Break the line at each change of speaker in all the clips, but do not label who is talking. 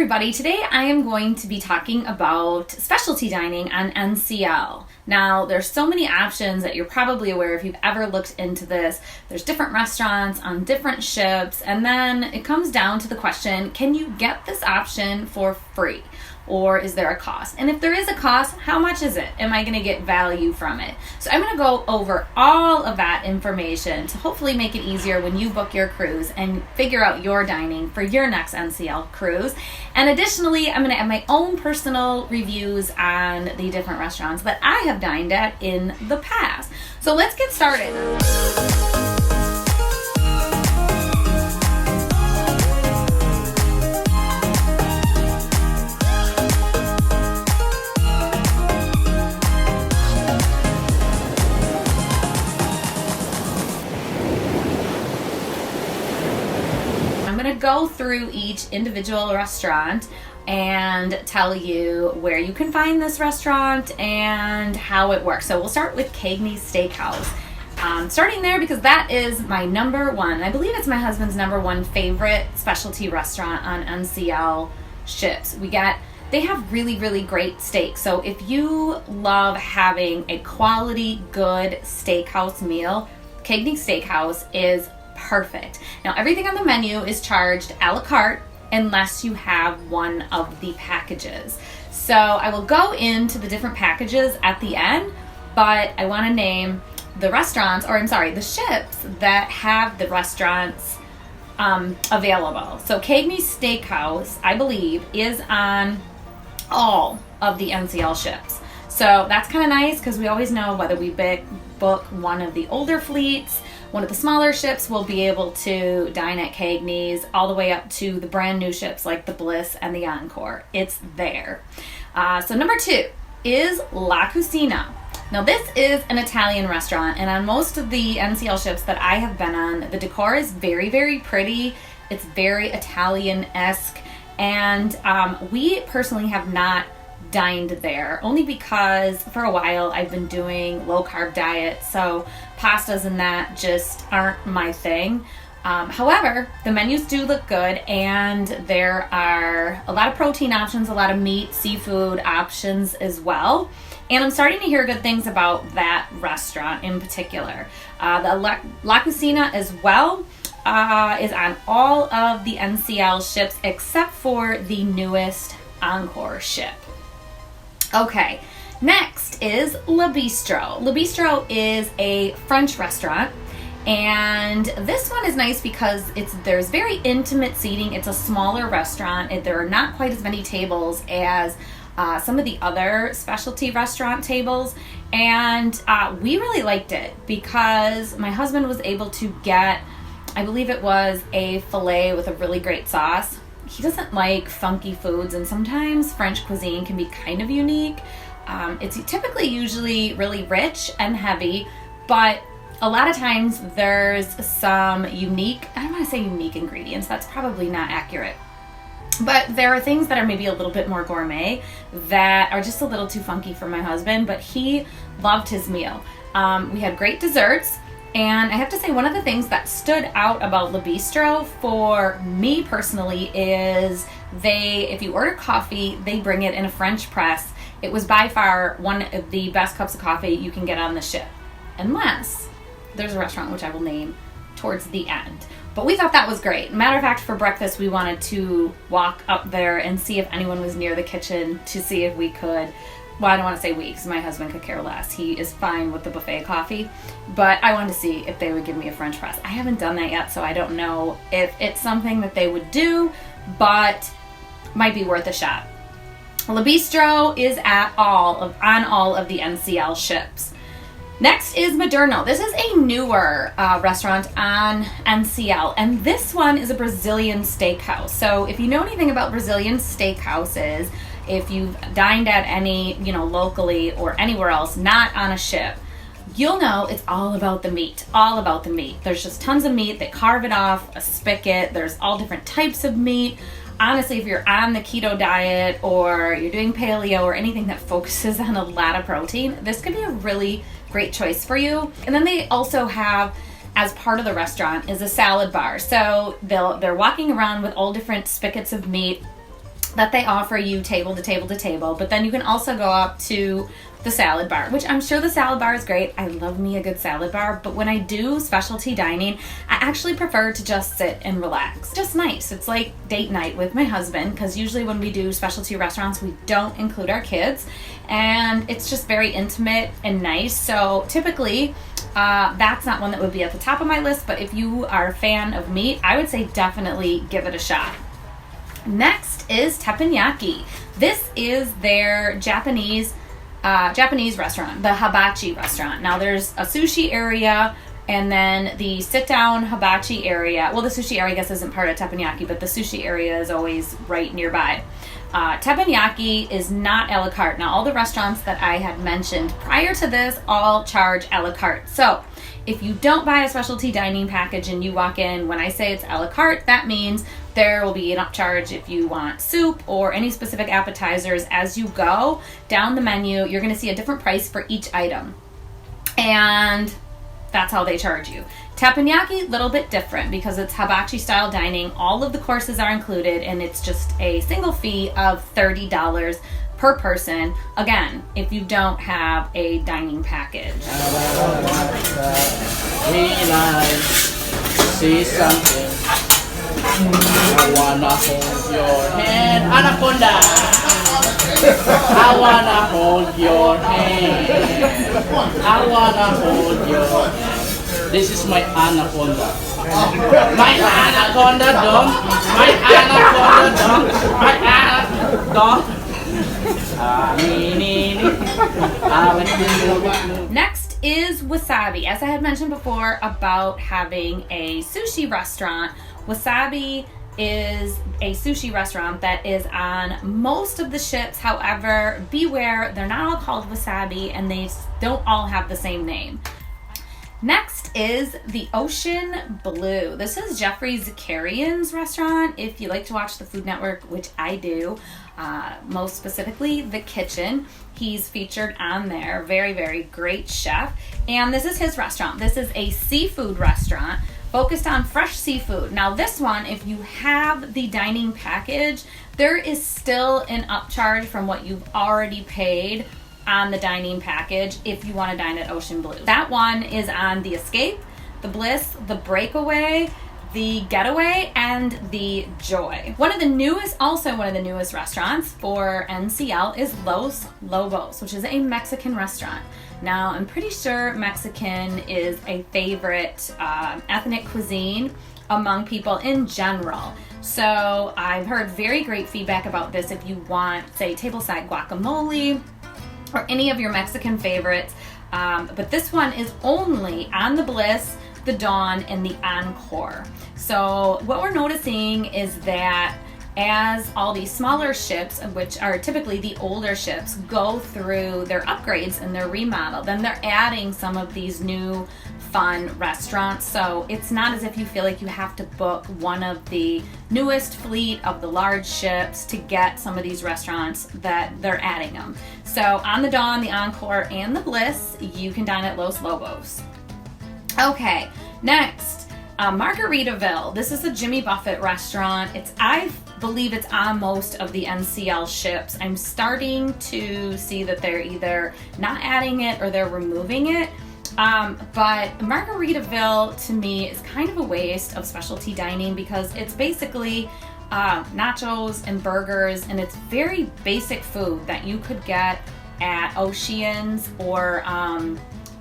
everybody, today I am going to be talking about specialty dining on NCL. Now, there's so many options that you're probably aware if you've ever looked into this. There's different restaurants on different ships, and then it comes down to the question, can you get this option for free? Or is there a cost? And if there is a cost, how much is it? Am I going to get value from it? So I'm going to go over all of that information to hopefully make it easier when you book your cruise and figure out your dining for your next NCL cruise. And additionally, I'm going to add my own personal reviews on the different restaurants that I have dined at in the past. So let's get started. I'm going to go through each individual restaurant and tell you where you can find this restaurant and how it works. So we'll start with Cagney's Steakhouse. Starting there because that is my number one. I believe it's my husband's number one favorite specialty restaurant on NCL ships. They have really, really great steak. So if you love having a quality, good steakhouse meal, Cagney's Steakhouse is perfect. Now, everything on the menu is charged a la carte unless you have one of the packages. So I will go into the different packages at the end, but I want to name the the ships that have the restaurants available. So Cagney's Steakhouse, I believe, is on all of the NCL ships. So that's kind of nice because we always know whether we book one of the older fleets, one of the smaller ships, will be able to dine at Cagney's all the way up to the brand new ships like the Bliss and the Encore. It's there. So number 2 is La Cucina. Now this is an Italian restaurant, and on most of the NCL ships that I have been on, the decor is very, very pretty. It's very Italian-esque, and we personally have not dined there, only because for a while I've been doing low-carb diet, so pastas and that just aren't my thing. However, the menus do look good, and there are a lot of protein options, a lot of meat, seafood options as well. And I'm starting to hear good things about that restaurant in particular. The La Cucina as well is on all of the NCL ships except for the newest Encore ship. Okay, next is Le Bistro. Le Bistro is a French restaurant, and this one is nice because there's very intimate seating. It's a smaller restaurant. There are not quite as many tables as some of the other specialty restaurant tables, and we really liked it because my husband was able to get, I believe it was a filet with a really great sauce. He doesn't like funky foods, and sometimes French cuisine can be kind of unique. It's typically usually really rich and heavy, but a lot of times there's some unique, I don't want to say unique ingredients, that's probably not accurate. But there are things that are maybe a little bit more gourmet that are just a little too funky for my husband, but he loved his meal. We had great desserts, and I have to say one of the things that stood out about Le Bistro for me personally is if you order coffee, they bring it in a French press. It was by far one of the best cups of coffee you can get on the ship, unless there's a restaurant which I will name towards the end. But we thought that was great. Matter of fact, for breakfast, we wanted to walk up there and see if anyone was near the kitchen to see if we could, well, I don't want to say we, because my husband could care less. He is fine with the buffet coffee, but I wanted to see if they would give me a French press. I haven't done that yet, so I don't know if it's something that they would do, but might be worth a shot. Le Bistro is on all of the NCL ships. Next is Moderno. This is a newer restaurant on NCL, and this one is a Brazilian steakhouse. So if you know anything about Brazilian steakhouses, if you've dined at any, locally or anywhere else, not on a ship, you'll know it's all about the meat, There's just tons of meat. They carve it off a spigot. There's all different types of meat. Honestly, if you're on the keto diet or you're doing paleo or anything that focuses on a lot of protein, this could be a really great choice for you. And then they also have, as part of the restaurant, is a salad bar. So they're walking around with all different spigots of meat that they offer you table to table to table, but then you can also go up to the salad bar, which I'm sure the salad bar is great. I love me a good salad bar, but when I do specialty dining, I actually prefer to just sit and relax. Just nice. It's like date night with my husband, because usually when we do specialty restaurants, we don't include our kids, and it's just very intimate and nice. So typically, that's not one that would be at the top of my list, but if you are a fan of meat, I would say definitely give it a shot. Next is Teppanyaki. This is their Japanese restaurant, the Hibachi restaurant. Now there's a sushi area and then the sit-down hibachi area. Well, the sushi area I guess isn't part of Teppanyaki, but the sushi area is always right nearby. Teppanyaki is not a la carte. Now all the restaurants that I had mentioned prior to this all charge a la carte. So if you don't buy a specialty dining package and you walk in, when I say it's a la carte, that means there will be an upcharge if you want soup or any specific appetizers. As you go down the menu, you're going to see a different price for each item. And that's how they charge you. Teppanyaki, a little bit different because it's hibachi style dining. All of the courses are included and it's just a single fee of $30 per person. Again, if you don't have a dining package.
See something. I wanna hold your hand, Anaconda. I wanna hold your hand. I wanna hold your hand. This is my anaconda. My anaconda, don't. My anaconda, don't. My anaconda, don't.
Next is Wasabi. As I had mentioned before about having a sushi restaurant, Wasabi is a sushi restaurant that is on most of the ships. However, beware, they're not all called Wasabi and they don't all have the same name. Next is the Ocean Blue. This is Jeffrey Zakarian's restaurant. If you like to watch the Food Network, which I do, most specifically The Kitchen, he's featured on there. Very, very great chef. And this is his restaurant. This is a seafood restaurant focused on fresh seafood. Now this one, if you have the dining package, there is still an upcharge from what you've already paid on the dining package if you want to dine at Ocean Blue. That one is on the Escape, the Bliss, the Breakaway, the Getaway, and the Joy. One of the newest restaurants for NCL is Los Lobos, which is a Mexican restaurant. Now, I'm pretty sure Mexican is a favorite ethnic cuisine among people in general. So I've heard very great feedback about this if you want, say, tableside guacamole or any of your Mexican favorites. But this one is only on the Bliss, the Dawn, and the Encore. So what we're noticing is that as all these smaller ships, which are typically the older ships, go through their upgrades and their remodel, then they're adding some of these new fun restaurants. So it's not as if you feel like you have to book one of the newest fleet of the large ships to get some of these restaurants that they're adding them. So on the Dawn, the Encore, and the Bliss, you can dine at Los Lobos. Okay, next, Margaritaville. This is a Jimmy Buffett restaurant. I believe it's on most of the NCL ships. I'm starting to see that they're either not adding it or they're removing it. But Margaritaville to me is kind of a waste of specialty dining because it's basically nachos and burgers, and it's very basic food that you could get at Ocean's or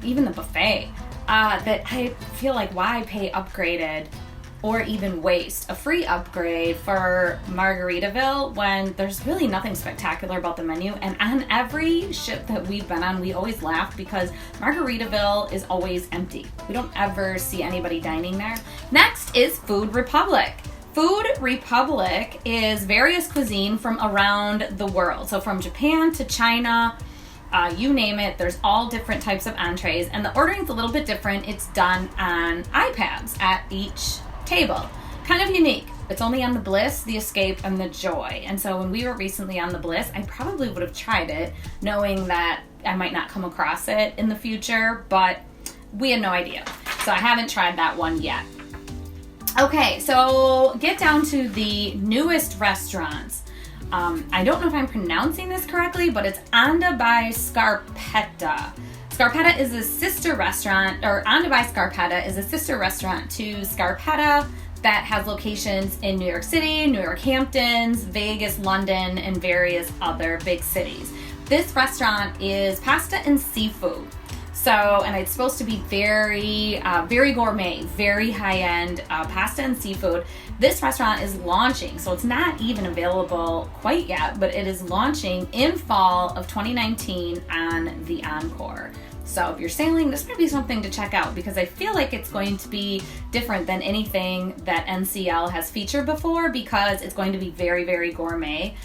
even the buffet. That I feel like why pay upgraded or even waste a free upgrade for Margaritaville when there's really nothing spectacular about the menu. And on every ship that we've been on, we always laugh because Margaritaville is always empty. We don't ever see anybody dining there. Next is Food Republic. Food Republic is various cuisine from around the world. So from Japan to China, you name it, there's all different types of entrees, and the ordering's a little bit different. It's done on iPads at each table. Kind of unique. It's only on the Bliss, the Escape, and the Joy. And so when we were recently on the Bliss, I probably would have tried it, knowing that I might not come across it in the future, but we had no idea. So I haven't tried that one yet. Okay, so get down to the newest restaurants. I don't know if I'm pronouncing this correctly, but it's Onda by Scarpetta. Scarpetta is a sister restaurant, or Onda by Scarpetta is a sister restaurant to Scarpetta that has locations in New York City, New York Hamptons, Vegas, London, and various other big cities. This restaurant is pasta and seafood. So, and it's supposed to be very gourmet, very high-end pasta and seafood. This restaurant is launching, so it's not even available quite yet, but it is launching in fall of 2019 on the Encore. So if you're sailing, this might be something to check out because I feel like it's going to be different than anything that NCL has featured before because it's going to be very, very gourmet.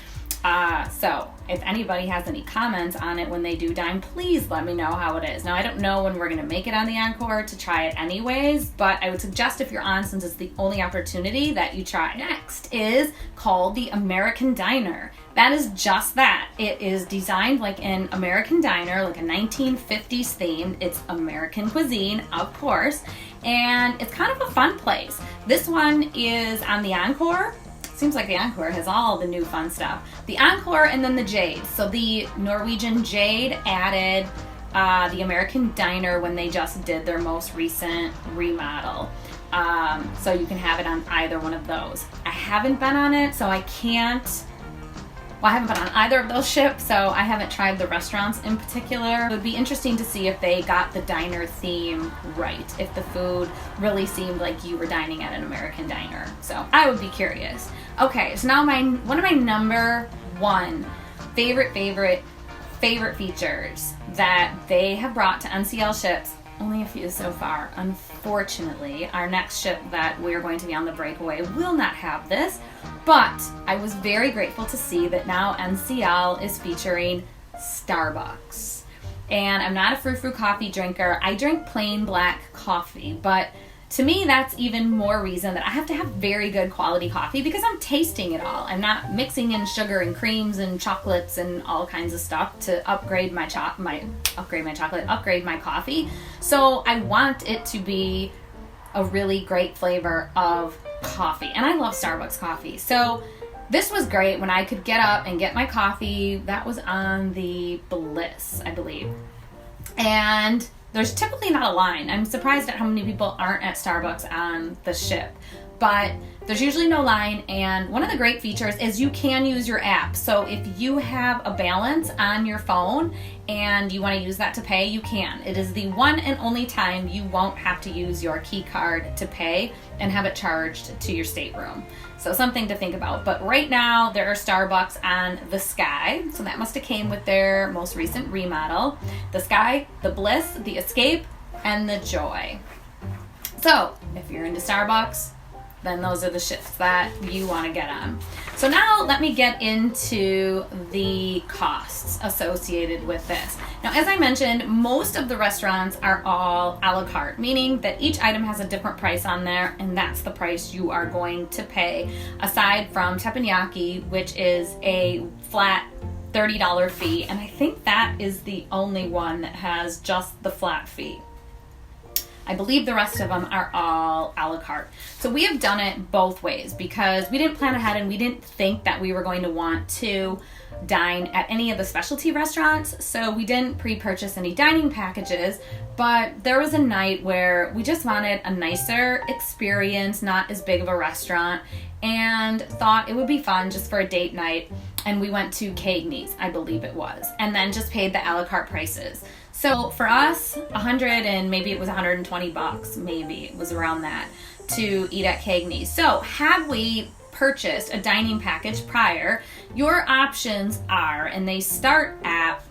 So if anybody has any comments on it when they do dine, please let me know how it is. Now, I don't know when we're going to make it on the Encore to try it anyways, but I would suggest if you're on, since it's the only opportunity, that you try. Next is called the American Diner. That is just that. It is designed like an American diner, like a 1950s theme. It's American cuisine, of course, and it's kind of a fun place. This one is on the Encore. Seems like the Encore has all the new fun stuff. The Encore and then the Jade. So the Norwegian Jade added the American Diner when they just did their most recent remodel. So you can have it on either one of those. I haven't been on it, so I can't. Well, I haven't been on either of those ships, so I haven't tried the restaurants in particular. It would be interesting to see if they got the diner theme right, if the food really seemed like you were dining at an American diner. So I would be curious. Okay, so now one of my number one favorite features that they have brought to NCL ships, only a few so far. Unfortunately, our next ship that we're going to be on the breakaway will not have this, but I was very grateful to see that now NCL is featuring Starbucks. And I'm not a frou-frou coffee drinker. I drink plain black coffee, but to me, that's even more reason that I have to have very good quality coffee because I'm tasting it all. I'm not mixing in sugar and creams and chocolates and all kinds of stuff to upgrade my coffee. So I want it to be a really great flavor of coffee. And I love Starbucks coffee. So this was great when I could get up and get my coffee. That was on the Bliss, I believe. And there's typically not a line. I'm surprised at how many people aren't at Starbucks on the ship, but there's usually no line. And one of the great features is you can use your app. So if you have a balance on your phone and you want to use that to pay, you can. It is the one and only time you won't have to use your key card to pay and have it charged to your stateroom. So something to think about. But right now there are Starbucks on the Sky. So that must have came with their most recent remodel. The Sky, the Bliss, the Escape, and the Joy. So if you're into Starbucks, then those are the ships that you want to get on. So now let me get into the costs associated with this. Now, as I mentioned, most of the restaurants are all a la carte, meaning that each item has a different price on there, and that's the price you are going to pay, aside from teppanyaki, which is a flat $30 fee, and I think that is the only one that has just the flat fee. I believe the rest of them are all a la carte. So we have done it both ways because we didn't plan ahead and we didn't think that we were going to want to dine at any of the specialty restaurants. So we didn't pre-purchase any dining packages, but there was a night where we just wanted a nicer experience, not as big of a restaurant, and thought it would be fun just for a date night. And we went to Cagney's, I believe it was, and then just paid the a la carte prices. So for us, 100 and maybe it was $120, maybe it was around that, to eat at Cagney's. So had we purchased a dining package prior, your options are, and they start at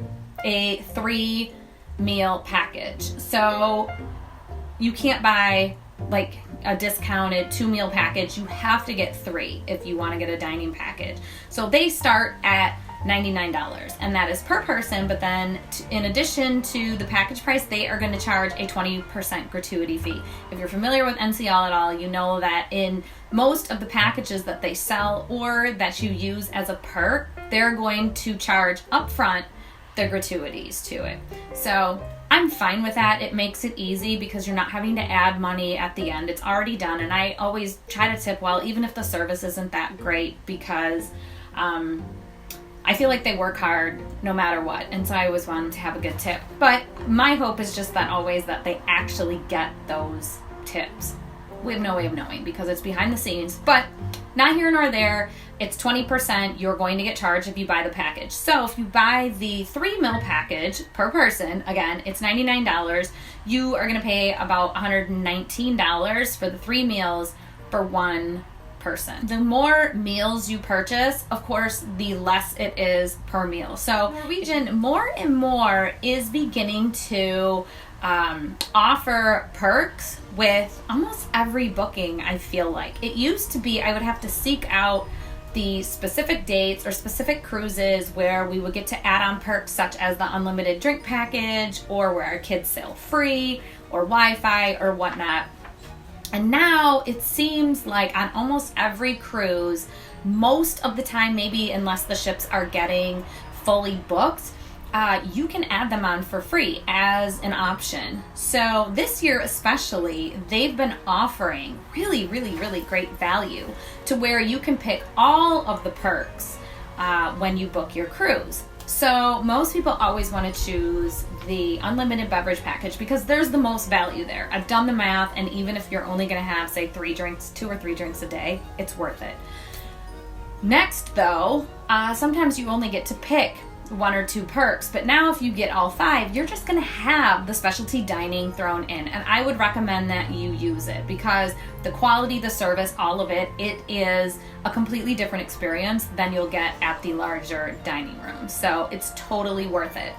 a 3-meal package. So you can't buy like a discounted 2-meal package. You have to get 3 if you want to get a dining package. So they start at $99, and that is per person, but then in addition to the package price, they are going to charge a 20% gratuity fee. If you're familiar with NCL at all, you know that in most of the packages that they sell or that you use as a perk, they're going to charge upfront the gratuities to it. So I'm fine with that. It makes it easy because you're not having to add money at the end. It's already done, and I always try to tip well, even if the service isn't that great, because I feel like they work hard no matter what, and so I always want them to have a good tip. But my hope is just that always that they actually get those tips. We have no way of knowing because it's behind the scenes, but not here nor there. It's 20% you're going to get charged if you buy the package. So if you buy the 3-meal package per person, again, it's $99. You are going to pay about $119 for the 3 meals for one person. The more meals you purchase, of course, the less it is per meal. So Norwegian more and more is beginning to offer perks with almost every booking, I feel like. It used to be I would have to seek out the specific dates or specific cruises where we would get to add on perks such as the unlimited drink package or where our kids sail free or Wi-Fi or whatnot. And now it seems like on almost every cruise, most of the time, maybe unless the ships are getting fully booked, you can add them on for free as an option. So this year especially, they've been offering really, really, really great value to where you can pick all of the perks when you book your cruise. So most people always want to choose the unlimited beverage package because there's the most value there. I've done the math, and even if you're only going to have, say, 2 or 3 drinks a day, it's worth it. Next, though, sometimes you only get to pick 1 or 2 perks, but now if you get all 5, you're just going to have the specialty dining thrown in, and I would recommend that you use it because the quality, the service, all of it, it is a completely different experience than you'll get at the larger dining room. So it's totally worth it.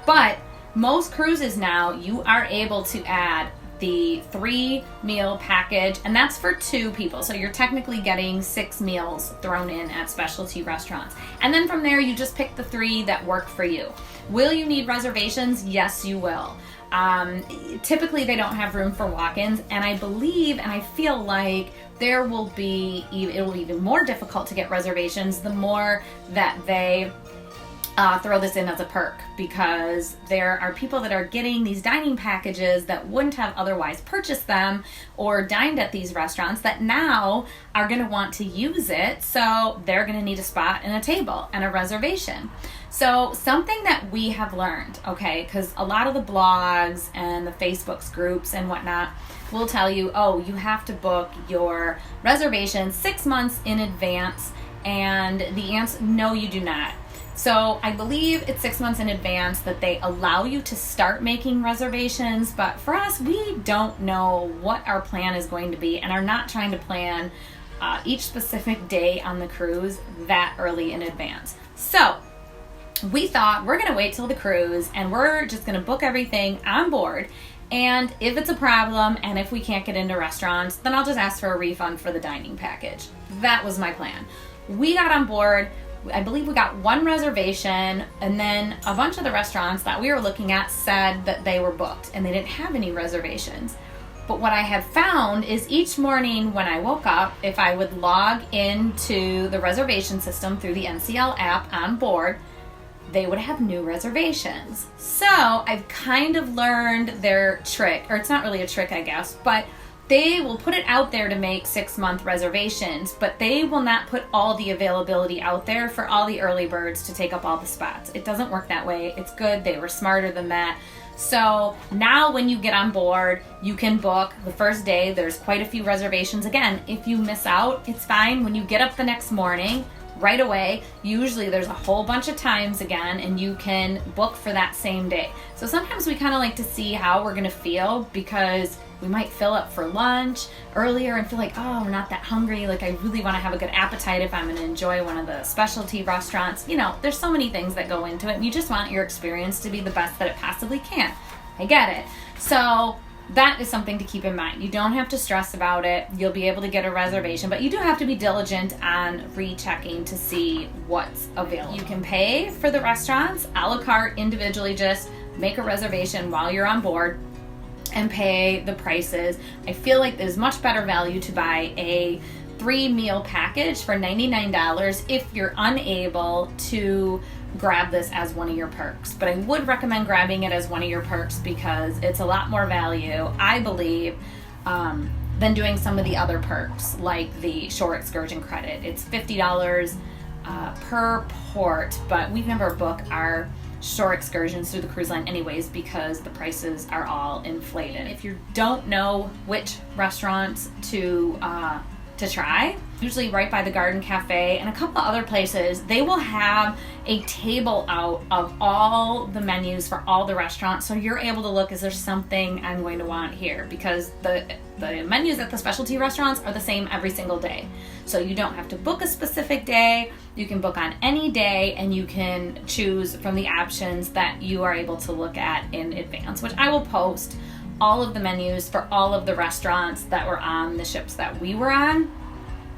But most cruises now, you are able to add the 3-meal package, and that's for 2 people. So you're technically getting 6 meals thrown in at specialty restaurants. And then from there, you just pick the 3 that work for you. Will you need reservations? Yes, you will. Typically, they don't have room for walk-ins, and I believe, and I feel like there will be, it'll be even more difficult to get reservations the more that they throw this in as a perk, because there are people that are getting these dining packages that wouldn't have otherwise purchased them or dined at these restaurants that now are going to want to use it, so they're going to need a spot and a table and a reservation. So something that we have learned, okay, because a lot of the blogs and the Facebook's groups and whatnot will tell you, oh, you have to book your reservation 6 months in advance, and the answer, no, you do not. So I believe it's 6 months in advance that they allow you to start making reservations, but for us, we don't know what our plan is going to be and are not trying to plan each specific day on the cruise that early in advance. So we thought we're going to wait till the cruise and we're just going to book everything on board. And if it's a problem and if we can't get into restaurants, then I'll just ask for a refund for the dining package. That was my plan. We got on board. I believe we got 1 reservation, and then a bunch of the restaurants that we were looking at said that they were booked and they didn't have any reservations. But what I have found is each morning when I woke up, if I would log into the reservation system through the NCL app on board, they would have new reservations. So I've kind of learned their trick, or it's not really a trick, I guess, but they will put it out there to make 6-month reservations, but they will not put all the availability out there for all the early birds to take up all the spots. It doesn't work that way. It's good. They were smarter than that. So now when you get on board, you can book the first day. There's quite a few reservations. Again, if you miss out, it's fine. When you get up the next morning, right away, usually there's a whole bunch of times again, and you can book for that same day. So sometimes we kind of like to see how we're going to feel, because we might fill up for lunch earlier and feel like, oh, we're not that hungry. Like, I really want to have a good appetite if I'm going to enjoy one of the specialty restaurants. You know, there's so many things that go into it, and you just want your experience to be the best that it possibly can. I get it. So that is something to keep in mind. You don't have to stress about it. You'll be able to get a reservation, but you do have to be diligent on rechecking to see what's available. You can pay for the restaurants a la carte individually, just make a reservation while you're on board and pay the prices. I feel like there's much better value to buy a 3-meal package for $99 if you're unable to grab this as one of your perks. But I would recommend grabbing it as one of your perks because it's a lot more value, I believe, than doing some of the other perks like the shore excursion credit. It's $50 per port, but we've never booked our shore excursions through the cruise line anyways because the prices are all inflated. If you don't know which restaurants to try, usually right by the Garden Cafe and a couple other places, they will have a table out of all the menus for all the restaurants, so you're able to look, is there something I'm going to want here? Because the menus at the specialty restaurants are the same every single day, so you don't have to book a specific day. You can book on any day and you can choose from the options that you are able to look at in advance, which I will post all of the menus for all of the restaurants that were on the ships that we were on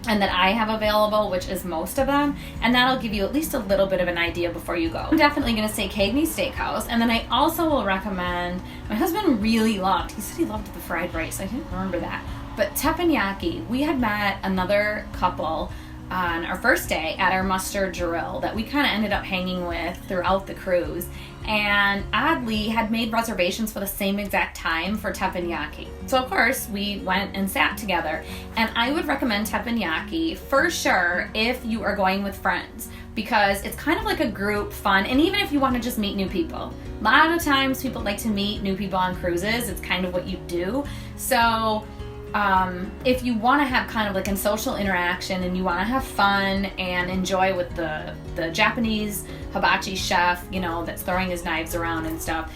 and that I have available, which is most of them, and that'll give you at least a little bit of an idea before you go. I'm definitely going to say Cagney's Steakhouse, and then I also will recommend, my husband really loved, he said he loved the fried rice, I didn't remember that, but Teppanyaki. We had met another couple on our first day at our muster drill that we kind of ended up hanging with throughout the cruise, and oddly had made reservations for the same exact time for Teppanyaki. So of course we went and sat together, and I would recommend Teppanyaki for sure if you are going with friends, because it's kind of like a group fun, and even if you want to just meet new people. A lot of times people like to meet new people on cruises, it's kind of what you do. So if you want to have kind of like a social interaction and you want to have fun and enjoy with the Japanese hibachi chef, you know, that's throwing his knives around and stuff,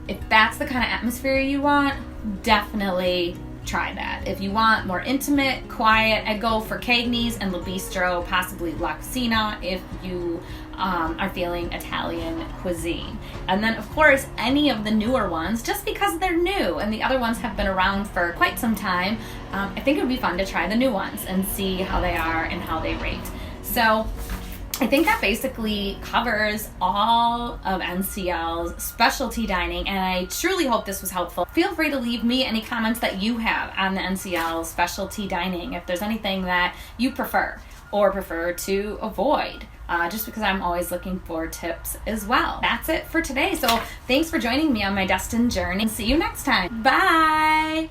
if that's the kind of atmosphere you want, definitely try that. If you want more intimate, quiet, I'd go for Cagney's and Bistro, possibly La Cucina if you are feeling Italian cuisine. And then of course any of the newer ones, just because they're new and the other ones have been around for quite some time, I think it would be fun to try the new ones and see how they are and how they rate. So I think that basically covers all of NCL's specialty dining, and I truly hope this was helpful. Feel free to leave me any comments that you have on the NCL specialty dining, if there's anything that you prefer or prefer to avoid, just because I'm always looking for tips as well. That's it for today, so thanks for joining me on my destined journey. See you next time. Bye!